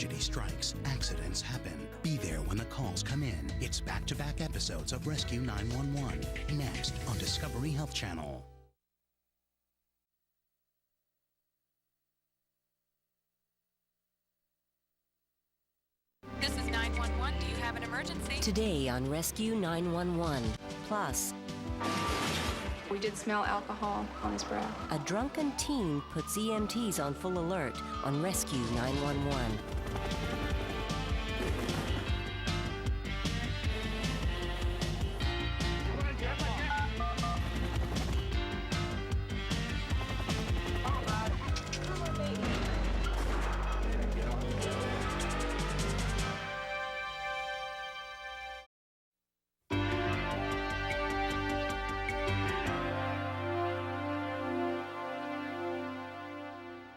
tragedy strikes, accidents happen. Be there when the calls come in. It's back-to-back episodes of Rescue 911, next on Discovery Health Channel. This is 911. Do you have an emergency? Today on Rescue 911. Plus, we did smell alcohol on his breath. a drunken teen puts EMTs on full alert on Rescue 911.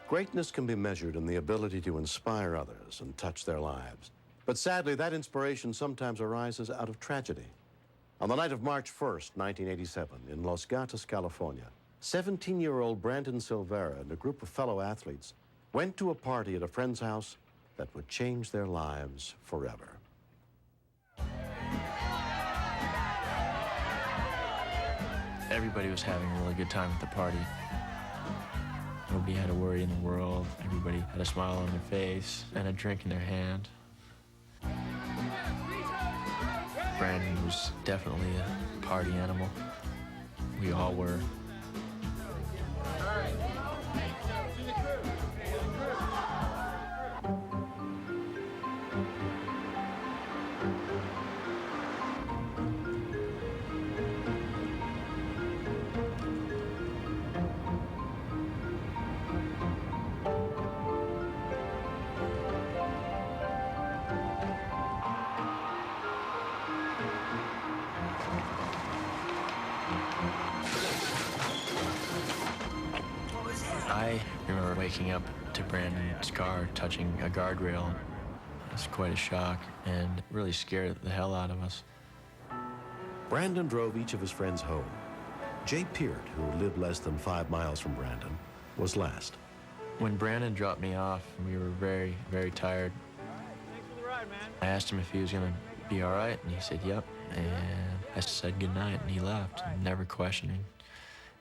Greatness can be measured in the ability to inspire others and touch their lives. But sadly, that inspiration sometimes arises out of tragedy. On the night of March 1st, 1987, in Los Gatos, California, 17-year-old Brandon Silvera and a group of fellow athletes went to a party at a friend's house that would change their lives forever. Everybody was having a really good time at the party. Nobody had a worry in the world. Everybody had a smile on their face and a drink in their hand. Brandon was definitely a party animal. We all were. I remember waking up to Brandon's car touching a guardrail. It was quite a shock and really scared the hell out of us. Brandon drove each of his friends home. Jay Peart, who lived less than 5 miles from Brandon, was last. When Brandon dropped me off, we were very, very tired. Thanks for the ride, man. I asked him if he was gonna be all right, and he said, yep. And I said goodnight, and he left, never questioning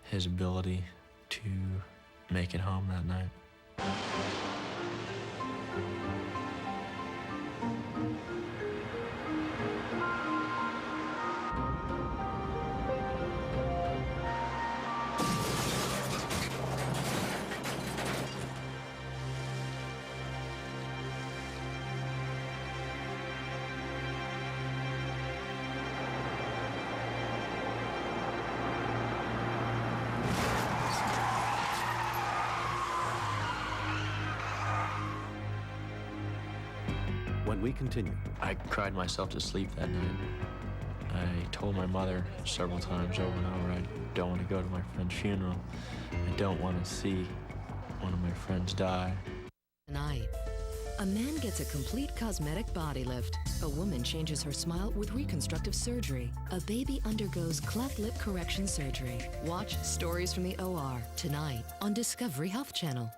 his ability to make it home that night. When we continue, I cried myself to sleep that night. I told my mother several times over and over, I don't want to go to my friend's funeral. I don't want to see one of my friends die. Tonight, a man gets a complete cosmetic body lift. A woman changes her smile with reconstructive surgery. A baby undergoes cleft lip correction surgery. Watch Stories from the OR tonight on Discovery Health Channel.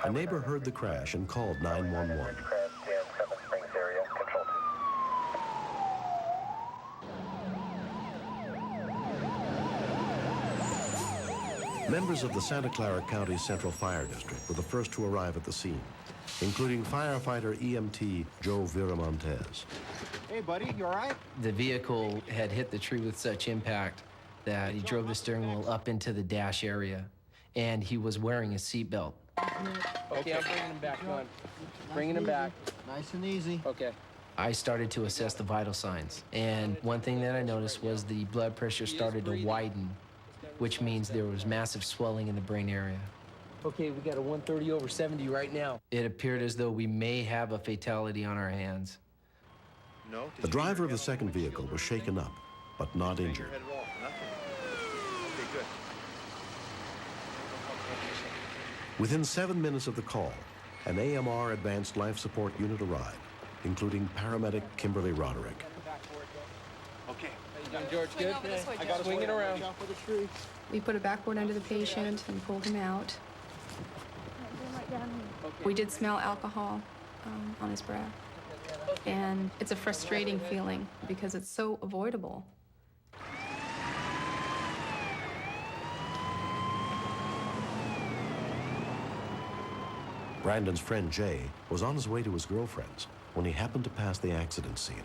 a neighbor heard the crash and called 911. Members of the Santa Clara County Central Fire District were the first to arrive at the scene, including firefighter EMT Joe Viramontes. Hey, buddy, you all right? The vehicle had hit the tree with such impact that he drove the steering wheel up into the dash area, and he was wearing a seatbelt. Okay, I'm bringing him back, on. Bringing him back. Nice and easy. Okay. I started to assess the vital signs, and one thing that I noticed was the blood pressure started to widen, which means there was massive swelling in the brain area. Okay, we got a 130/70 right now. It appeared as though we may have a fatality on our hands. No. The driver of the second vehicle was shaken up, but not injured. Okay, good. Within 7 minutes of the call, An AMR Advanced Life Support Unit arrived, including paramedic Kimberly Roderick. Okay. George, good? I got to swing it around. For the tree. We put a backboard under the patient and pulled him out. We did smell alcohol on his breath. And it's a frustrating feeling because it's so avoidable. Brandon's friend Jay was on his way to his girlfriend's when he happened to pass the accident scene.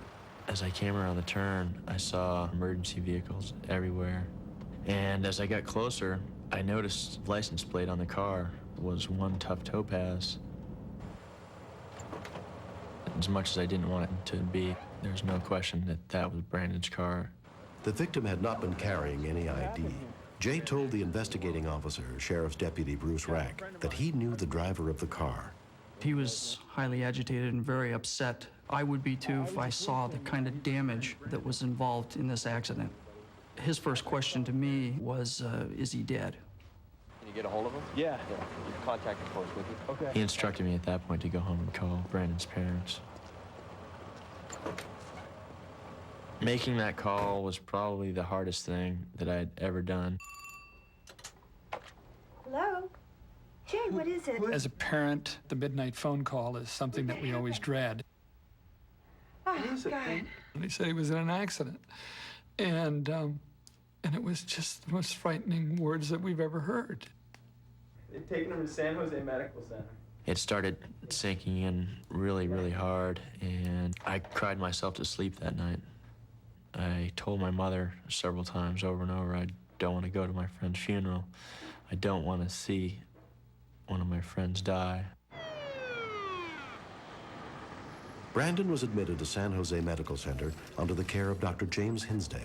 As I came around the turn, I saw emergency vehicles everywhere. And as I got closer, I noticed the license plate on the car was one tough topaz. As much as I didn't want it to be, there's no question that that was Brandon's car. The victim had not been carrying any ID. Jay told the investigating officer, Sheriff's Deputy Bruce Rack, that he knew the driver of the car. He was highly agitated and very upset. I would be too if I saw the kind of damage that was involved in this accident. His first question to me was, is he dead? Can you get a hold of him? Yeah. Your contact info with you. Okay. He instructed me at that point to go home and call Brandon's parents. Making that call was probably the hardest thing that I'd ever done. Hello? Jay, what is it? As a parent, the midnight phone call is something that we always dread. Oh, God. And he said he was in an accident. And it was just the most frightening words that we've ever heard. They've taken him to San Jose Medical Center. It started sinking in really, really hard, and I cried myself to sleep that night. I told my mother several times over and over, I don't want to go to my friend's funeral. I don't want to see one of my friends die. Brandon was admitted to San Jose Medical Center under the care of Dr. James Hinsdale,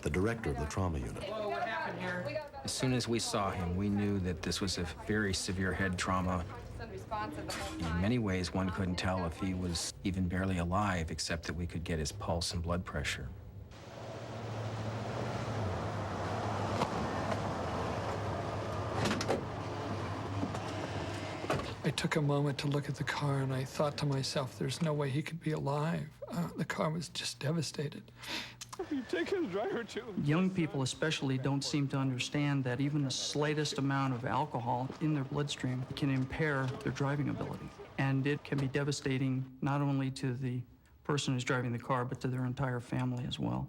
the director of the trauma unit. Hello, what happened here? As soon as we saw him, we knew that this was a very severe head trauma. In many ways, one couldn't tell if he was even barely alive, except that we could get his pulse and blood pressure. I took a moment to look at the car, and I thought to myself, there's no way he could be alive. The car was just devastated. You take his driver too. Young people especially don't seem to understand that even the slightest amount of alcohol in their bloodstream can impair their driving ability. And it can be devastating not only to the person who's driving the car, but to their entire family as well.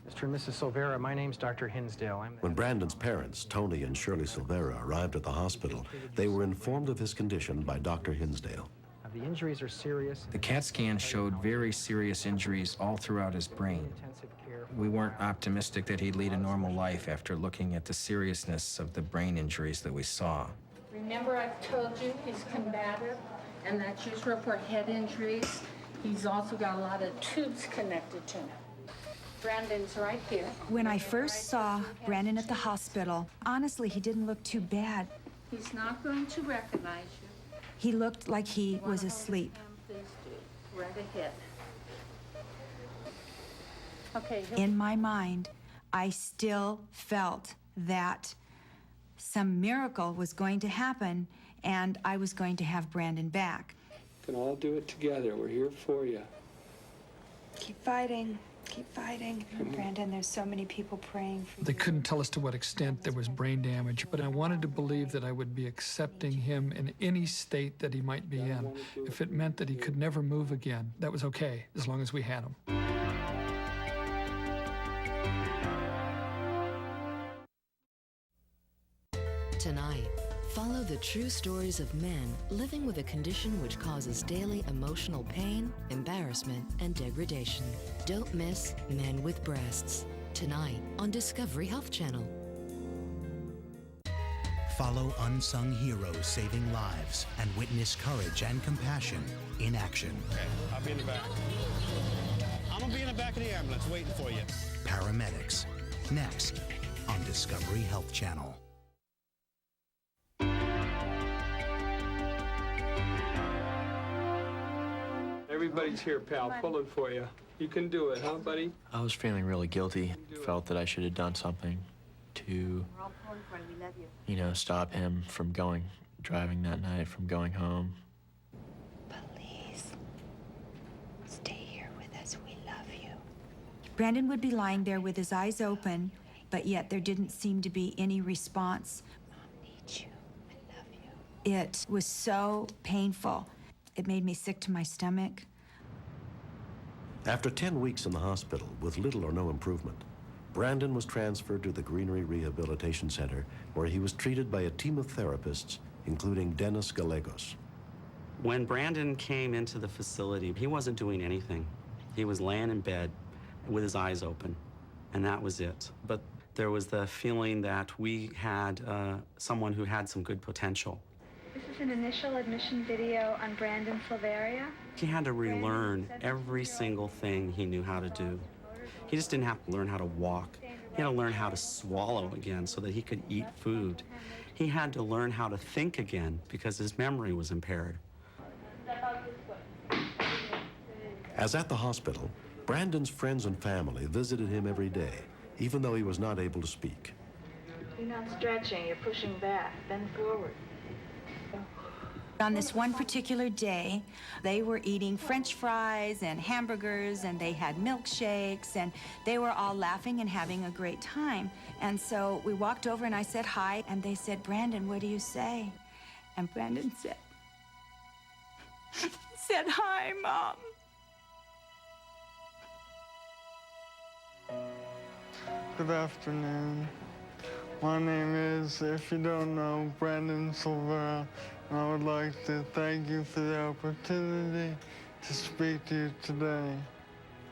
Mr. and Mrs. Silvera, my name's Dr. Hinsdale. When Brandon's parents, Tony and Shirley Silvera, arrived at the hospital, they were informed of his condition by Dr. Hinsdale. The injuries are serious. The CAT scan showed very serious injuries all throughout his brain. We weren't optimistic that he'd lead a normal life after looking at the seriousness of the brain injuries that we saw. Remember I've told you he's combative, and that's usual for head injuries. He's also got a lot of tubes connected to him. Brandon's right here. When I first saw Brandon at the hospital, honestly, he didn't look too bad. He's not going to recognize you. He looked like he was asleep. Please do. Right ahead. Okay. In my mind, I still felt that some miracle was going to happen and I was going to have Brandon back. We can all do it together. We're here for you. Keep fighting. Keep fighting. Brandon, there's so many people praying for you. They couldn't tell us to what extent there was brain damage, but I wanted to believe that I would be accepting him in any state that he might be in. If it meant that he could never move again, that was okay, as long as we had him. Tonight, follow the true stories of men living with a condition which causes daily emotional pain, embarrassment, and degradation. Don't miss Men with Breasts. Tonight on Discovery Health Channel. Follow unsung heroes saving lives and witness courage and compassion in action. Okay, I'll be in the back. I'm gonna be in the back of the ambulance waiting for you. Paramedics, next on Discovery Health Channel. Everybody's here, pal, pulling for you. You can do it, huh, buddy? I was feeling really guilty. Felt that I should have done something to, stop him from driving that night, from going home. Brandon would be lying there with his eyes open, but yet there didn't seem to be any response. Mom needs you. I love you. It was so painful. It made me sick to my stomach. After 10 weeks in the hospital with little or no improvement, Brandon was transferred to the Greenery Rehabilitation Center, where he was treated by a team of therapists, including Dennis Gallegos. When Brandon came into the facility, he wasn't doing anything. He was laying in bed with his eyes open, and that was it. But there was the feeling that we had someone who had some good potential. This is an initial admission video on Brandon Silveria. He had to relearn every single thing he knew how to do. He just didn't have to learn how to walk. He had to learn how to swallow again so that he could eat food. He had to learn how to think again because his memory was impaired. As at the hospital, Brandon's friends and family visited him every day, even though he was not able to speak. You're not stretching, you're pushing back. Bend forward. On this one particular day, they were eating French fries and hamburgers, and they had milkshakes, and they were all laughing and having a great time. And so we walked over and I said hi, and they said, "Brandon, what do you say?" And Brandon said, "Hi, Mom." Good afternoon. My name is, if you don't know, Brandon Silveria, and I would like to thank you for the opportunity to speak to you today.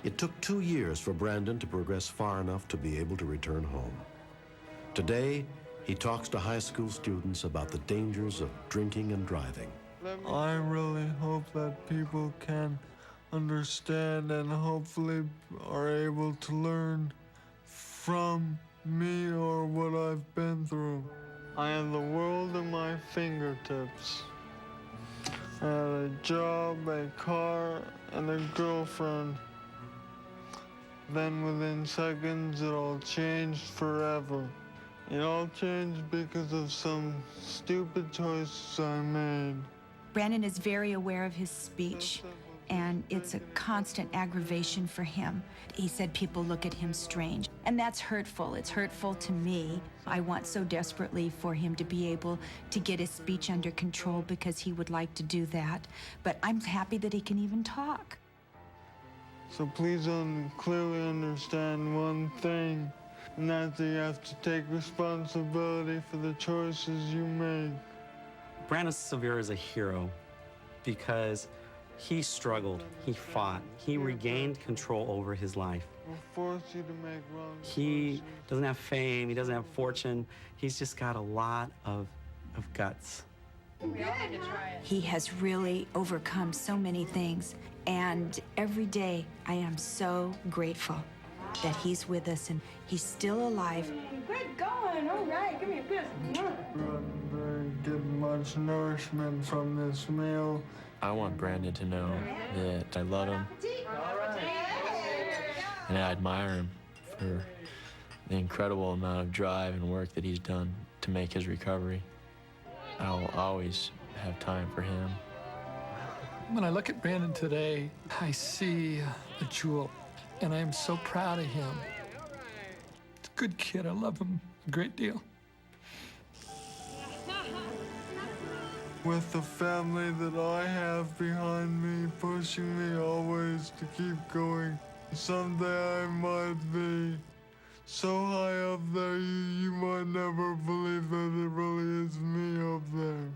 It took 2 years for Brandon to progress far enough to be able to return home. Today, he talks to high school students about the dangers of drinking and driving. I really hope that people can understand and hopefully are able to learn from me or what I've been through. I have the world at my fingertips. I had a job, a car, and a girlfriend. Then within seconds, it all changed forever. It all changed because of some stupid choices I made. Brandon is very aware of his speech, and it's a constant aggravation for him. He said people look at him strange, and that's hurtful. It's hurtful to me. I want so desperately for him to be able to get his speech under control because he would like to do that, but I'm happy that he can even talk. So please clearly understand one thing, and that's that you have to take responsibility for the choices you make. Brandon Silveria is a hero because he struggled, he fought, he regained control over his life. We'll force you to make wrong He doesn't have fame, he doesn't have fortune, he's just got a lot of guts. He has really overcome so many things, and every day I am so grateful that he's with us and he's still alive. Good going, all right, give me a kiss. I get much nourishment from this meal. I want Brandon to know that I love him and I admire him for the incredible amount of drive and work that he's done to make his recovery. I'll always have time for him. When I look at Brandon today, I see a jewel, and I am so proud of him. He's a good kid. I love him a great deal. With the family that I have behind me, pushing me always to keep going, someday I might be so high up there you might never believe that it really is me up there.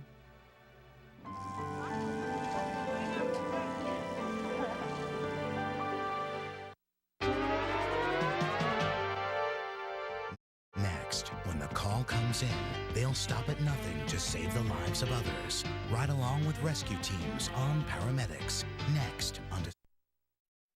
Next, when the call comes in, they'll stop at nothing to save the lives of others. Right along with rescue teams, armed paramedics. Next on